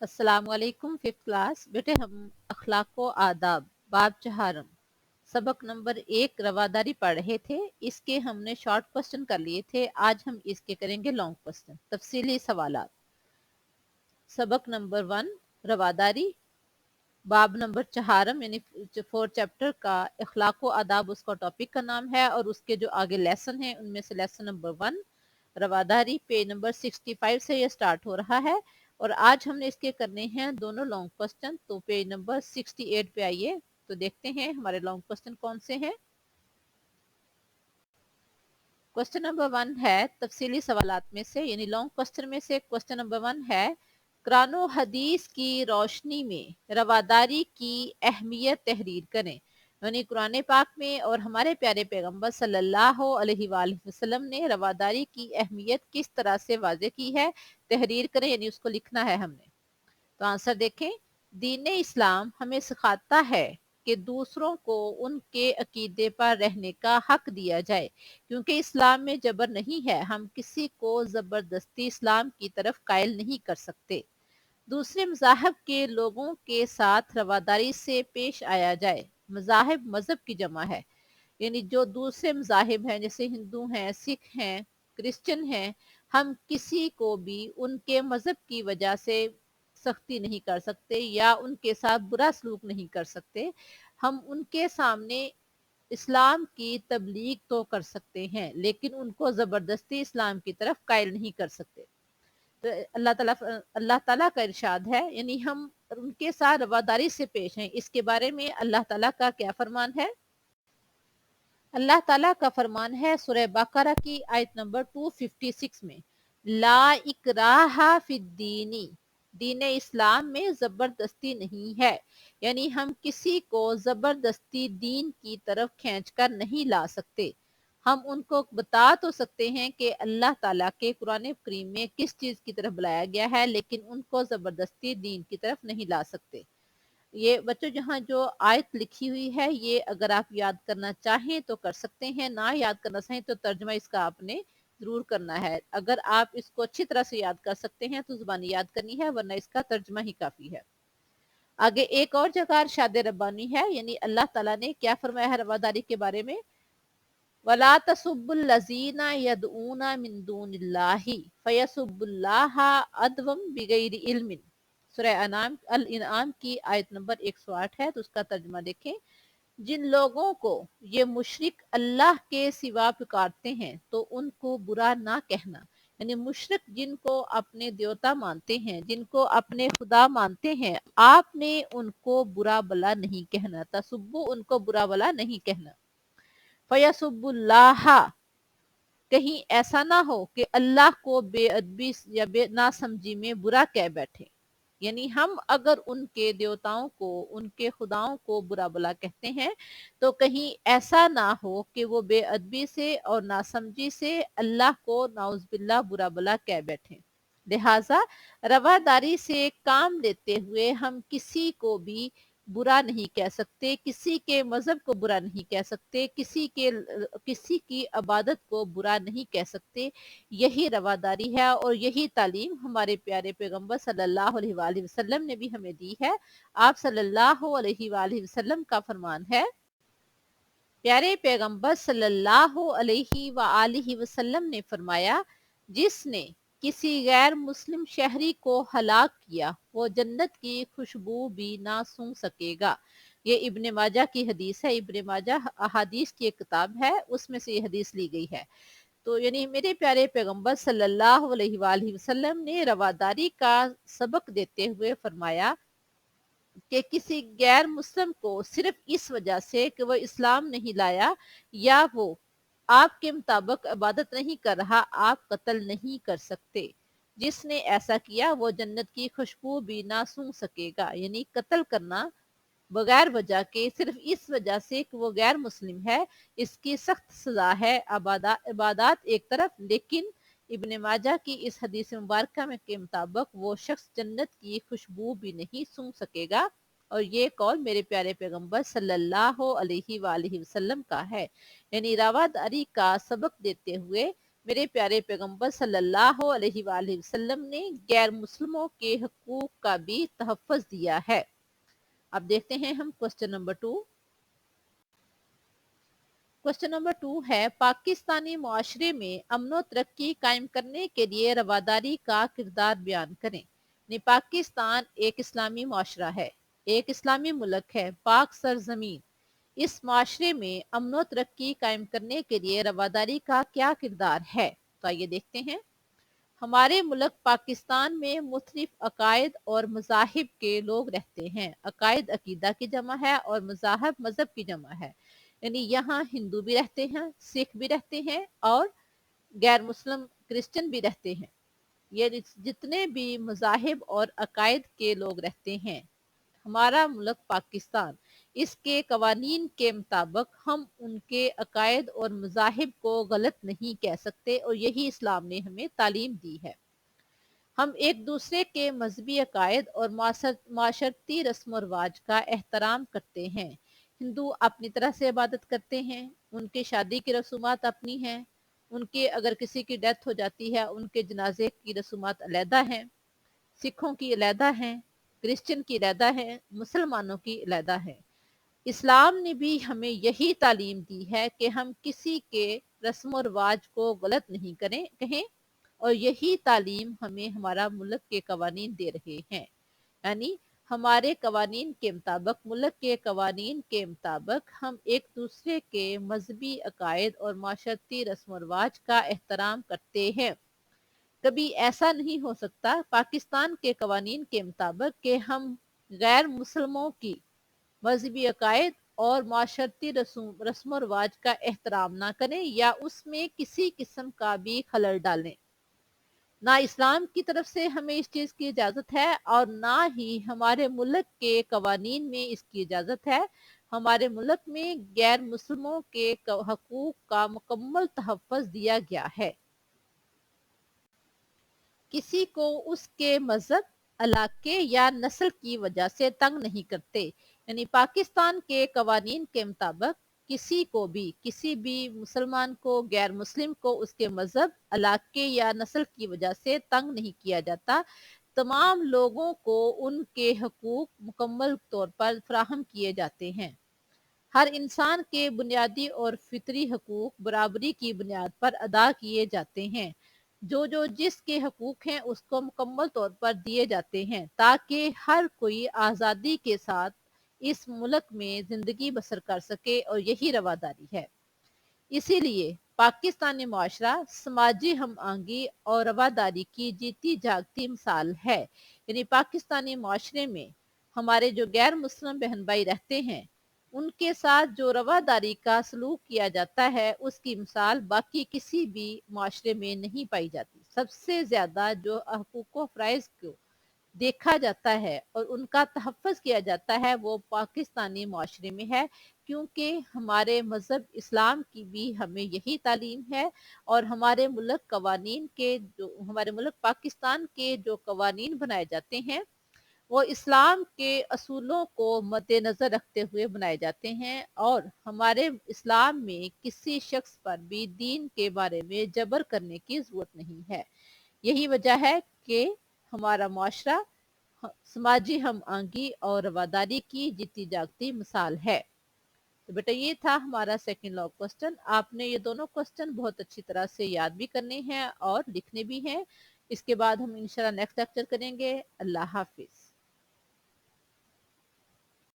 अस्सलाम वालेकुम। Fifth class बेटे, हम अखलाक व आदाब बाब चहारम सबक नंबर 1 रवादारी पढ़ रहे थे। इसके हमने शॉर्ट क्वेश्चन कर लिए थे। आज हम इसके करेंगे लॉन्ग क्वेश्चन, तफसीली सवालात। सबक नंबर 1 रवादारी, बाब नंबर चहारम यानी 4 चैप्टर का अखलाक व आदाब उसका टॉपिक का नाम है, और उसके जो आगे लेसन है उनमें से लेसन नंबर 1 रवादारी पेज नंबर 65 से ये स्टार्ट हो रहा है। और आज हमने इसके करने हैं दोनों लॉन्ग क्वेश्चन। तो पेज नंबर 68 पे आइए तो देखते हैं हमारे लॉन्ग क्वेश्चन कौन से हैं। क्वेश्चन नंबर 1 है तफसीली सवालात में से यानी लॉन्ग क्वेश्चन में से क्वेश्चन नंबर 1 है, कुरान और हदीस की रोशनी में रवादारी की अहमियत तहरीर करें। यानी कुरान पाक में और हमारे प्यारे पैगंबर सल्लल्लाहु अलैहि वसल्लम ने रवादारी की अहमियत किस तरह से वाज़े की है, तहरीर करें यानी उसको लिखना है हमने। तो आंसर देखें, दीन इस्लाम हमें सिखाता है कि दूसरों को उनके अकीदे पर रहने का हक दिया जाए, क्योंकि इस्लाम में जबर नहीं है। हम किसी को जबरदस्ती इस्लाम की तरफ कायल नहीं कर सकते। दूसरे मज़ाहब के लोगों के साथ रवादारी से पेश आया जाए। मज़ाहब मज़हब की जमा है, यानी जो दूसरे मज़ाहिब हैं जैसे हिंदू हैं, सिख हैं, क्रिश्चियन हैं, हम किसी को भी उनके मज़हब की वजह से सख्ती नहीं कर सकते या उनके साथ बुरा सलूक नहीं कर सकते। हम उनके सामने इस्लाम की तबलीग तो कर सकते हैं, लेकिन उनको ज़बरदस्ती इस्लाम की तरफ कायल नहीं कर सकते। तो अल्लाह ताला का इरशाद है, यानी हम उनके साथ रवादारी से पेश हैं। इसके बारे में अल्लाह ताला का क्या फरमान है? अल्लाह ताला का फरमान है सूरह बकरा की आयत नंबर 256 में, ला इकराहा फिद्दीनी, दीन इस्लाम में जबरदस्ती नहीं है। यानी हम किसी को जबरदस्ती दीन की तरफ खींच कर नहीं ला सकते। हम उनको बता तो सकते हैं कि अल्लाह ताला के कुरान करीम में किस चीज़ की तरफ बुलाया गया है, लेकिन उनको जबरदस्ती दीन की तरफ नहीं ला सकते। ये बच्चों जहाँ जो आयत लिखी हुई है, ये अगर आप याद करना चाहें तो कर सकते हैं, ना याद करना चाहें तो तर्जमा इसका आपने जरूर करना है। अगर आप इसको अच्छी तरह से याद कर सकते हैं तो जुबानी याद करनी है, वरना इसका तर्जमा ही काफी है। आगे एक और जगह इरशाद रब्बानी है, यानी अल्लाह ताला ने क्या फरमाया है रवादारी के बारे में, वला तसुब्बुल लज़ीना यदऊना मिन दूनिल्लाहि फयसुब्बुल्लाहा अदवम बिगैरि इल्मिन। सूरह अल इनाम की आयत नंबर 108 है, तो उसका तर्जुमा देखें। जिन लोगों को ये मुशरिक अल्लाह के सिवा पुकारते हैं तो उनको बुरा ना कहना। यानी मुशरिक जिनको अपने देवता मानते हैं, जिनको अपने खुदा मानते हैं, आपने उनको बुरा भला नहीं कहना। तसुब्बु, उनको बुरा भला नहीं कहना। फयसुब्बुल्लाह, कहीं ऐसा ना हो कि अल्लाह को बेअदबी या नासमझी में बुरा कह बैठे। यानी हम अगर उनके देवताओं को, उनके खुदाओं को बुरा भला कहते हैं तो कहीं ऐसा ना हो कि वो बेअदबी से और नासमझी से अल्लाह को नाउज़बिल्लाह बुरा भला कह बैठे। लिहाजा रवादारी से काम लेते हुए हम किसी को भी बुरा नहीं कह सकते, किसी के मजहब को बुरा नहीं कह सकते, किसी की इबादत को बुरा नहीं कह सकते। यही रवादारी है और यही तालीम हमारे प्यारे पैगंबर सल्लल्लाहु अलैहि वसल्लम ने भी हमें दी है। आप सल्लल्लाहु अलैहि वसल्लम का फरमान है, प्यारे पैगंबर सल्लल्लाहु अलैहि वसल्लम ने फरमाया, जिसने किसी गैर मुस्लिम शहरी को हलाक किया वो जन्नत की खुशबू भी ना सूंघ सकेगा। ये इब्ने माजा की हदीस है। इब्ने माजा अहादीस की एक किताब है, उसमें से ये हदीस ली गई है। तो यानी मेरे प्यारे पैगंबर सल्लल्लाहु अलैहि वसल्लम ने रवादारी का सबक देते हुए फरमाया कि किसी गैर मुस्लिम को सिर्फ इस वजह से कि वो इस्लाम नहीं लाया या वो आपके मुताबिक इबादत नहीं कर रहा, आप कत्ल नहीं कर सकते। जिसने ऐसा किया वो जन्नत की खुशबू भी ना सूंघ सकेगा। यानी कत्ल करना बगैर वजह के सिर्फ इस वजह से कि वो गैर मुस्लिम है, इसकी सख्त सजा है। इबादत एक तरफ, लेकिन इब्ने माजा की इस हदीस मुबारक में के मुताबिक वो शख्स जन्नत की खुशबू भी नहीं सूंघ सकेगा। और ये कौल मेरे प्यारे पैगंबर सल्लल्लाहु अलैहि वसल्लम का है। यानी रवादारी का सबक देते हुए मेरे प्यारे पैगंबर सल्लल्लाहु अलैहि वसल्लम ने गैर मुस्लिमों के हकूक का भी तहफ़्फ़ुज़ दिया है। अब देखते हैं हम क्वेश्चन नंबर 2। क्वेश्चन नंबर 2 है, पाकिस्तानी मुआशरे में अमन तरक्की कायम करने के लिए रवादारी का किरदार बयान करें। पाकिस्तान एक इस्लामी मुआशरा है, एक इस्लामी मुल्क है, पाक सरजमीन। इस माशरे में अमन तरक्की कायम करने के लिए रवादारी का क्या किरदार है? तो आइए देखते हैं। हमारे मुल्क पाकिस्तान में मुख्तलिफ अकायद और मज़ाहिब के लोग रहते हैं। अकायद अकीदा की जमा है और मज़ाहब मज़हब की जमा है। यानी यहाँ हिंदू भी रहते हैं, सिख भी रहते हैं और गैर मुस्लिम क्रिश्चियन भी रहते हैं। ये जितने भी मज़ाहिब और अकायद के लोग रहते हैं, हमारा मुल्क पाकिस्तान, इसके कवानीन के मुताबिक हम उनके अकायद और मज़ाहिब को गलत नहीं कह सकते और यही इस्लाम ने हमें तालीम दी है। हम एक दूसरे के मजहबी अकायद और माशरती रस्म व रवाज का एहतराम करते हैं। हिंदू अपनी तरह से इबादत करते हैं, उनके शादी की रसूमात अपनी हैं, उनके अगर किसी की डेथ हो जाती है उनके जनाजे की रसूमात अलहदा हैं, सिखों की अलहदा हैं, क्रिश्चियन की अलहदा है, मुसलमानों की अलहदा है। इस्लाम ने भी हमें यही तालीम दी है कि हम किसी के रस्म व रवाज को गलत नहीं कहें और यही तालीम हमें हमारा मुल्क के कवानीन दे रहे हैं। यानी हमारे कवानीन के मुताबिक, मुल्क के कवानीन के मुताबिक हम एक दूसरे के मजहबी अकायद और माशरती रस्म व रवाज का एहतराम करते हैं। कभी ऐसा नहीं हो सकता पाकिस्तान के कवानीन के मुताबिक कि हम गैर मुसलमों की मजहबी अकायद और माशरती रस्म व रवाज का एहतराम ना करें या उसमें किसी किस्म का भी खलल डालें। ना इस्लाम की तरफ से हमें इस चीज़ की इजाज़त है और ना ही हमारे मुल्क के कवानीन में इसकी इजाज़त है। हमारे मुल्क में गैर मुस्लिमों के हकूक का मुकम्मल तहफ़्फ़ुज़ दिया गया है। किसी को उसके मजहब, इलाके या नस्ल की वजह से तंग नहीं करते। यानी पाकिस्तान के कवानीन के मुताबिक किसी भी मुसलमान को, गैर मुस्लिम को उसके मजहब, इलाके या नस्ल की वजह से तंग नहीं किया जाता। तमाम लोगों को उनके हकूक मुकम्मल तौर पर फराहम किए जाते हैं। हर इंसान के बुनियादी और फितरी हकूक बराबरी की बुनियाद पर अदा किए जाते हैं। जो जिसके हकूक हैं उसको मुकम्मल तौर पर दिए जाते हैं ताकि हर कोई आज़ादी के साथ इस मुल्क में ज़िंदगी बसर कर सके और यही रवादारी है। इसीलिए पाकिस्तानी मुआशरा समाजी हम आहंगी और रवादारी की जीती जागती मिसाल है। यानी पाकिस्तानी मुआशरे में हमारे जो गैर मुस्लिम बहन भाई रहते हैं उनके साथ जो रवादारी का सलूक किया जाता है उसकी मिसाल बाकी किसी भी मुआशरे में नहीं पाई जाती। सबसे ज़्यादा जो हकूक़ फ़राइज़ को देखा जाता है और उनका तहफ़्फ़ुज़ किया जाता है वो पाकिस्तानी मुआशरे में है, क्योंकि हमारे मज़हब इस्लाम की भी हमें यही तालीम है और हमारे मुल्क पाकिस्तान के जो कवानीन बनाए जाते हैं वो इस्लाम के असूलों को मद्देनज़र रखते हुए बनाए जाते हैं और हमारे इस्लाम में किसी शख्स पर भी दीन के बारे में जबर करने की ज़रूरत नहीं है। यही वजह है कि हमारा मुआशरा समाजी हम आहंगी और रवादारी की जीती जागती मिसाल है। तो बेटा ये था हमारा सेकंड लॉ क्वेश्चन। आपने ये दोनों क्वेश्चन बहुत अच्छी तरह से याद भी करने हैं और लिखने भी हैं। इसके बाद हम इंशाल्लाह नेक्स्ट लेक्चर करेंगे। अल्लाह हाफिज।